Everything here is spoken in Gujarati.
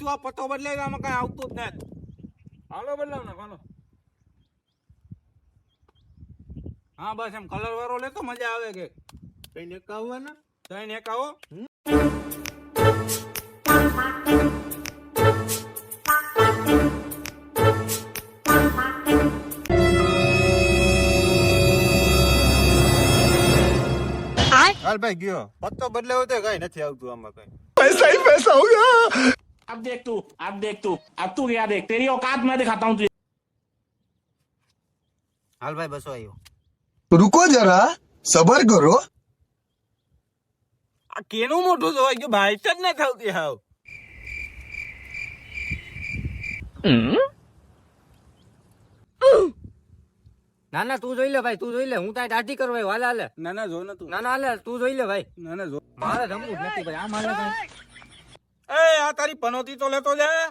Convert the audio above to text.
થયું આ પત્તો બદલાઈ આમાં કઈ આવતું જ નથી. હાલો બદલાવ ને હાલો. હા બસ એમ કલર વાળો લેતો મજા આવે કે કઈ નકાવવાના કઈ ને કાવો. હાલ ભાઈ ગયો પત્તો બદલાવ્યો તો કઈ નથી આવતું આમાં કઈ. अब देख तू अब तू क्या देख तेरी औकात मैं दिखाता हूँ तुझे। હાલ ભાઈ બસો આવ્યો. रुको जरा सबर करो. આ કેનું મોટું જોવાય ગયું ભાઈ જ ન થતી હાવ. ના ના તું જોઈ લે ભાઈ, તું જોઈ લે, હું તારી દાઢી કરવા હાલે હાલે. ના ના જો ને તું. ના ના હાલે તું જોઈ લે ભાઈ, ના ના જો. મારે રમવું જ નથી ભાઈ, આ મારે એ આ તારી પનોતી તો લેતો જા.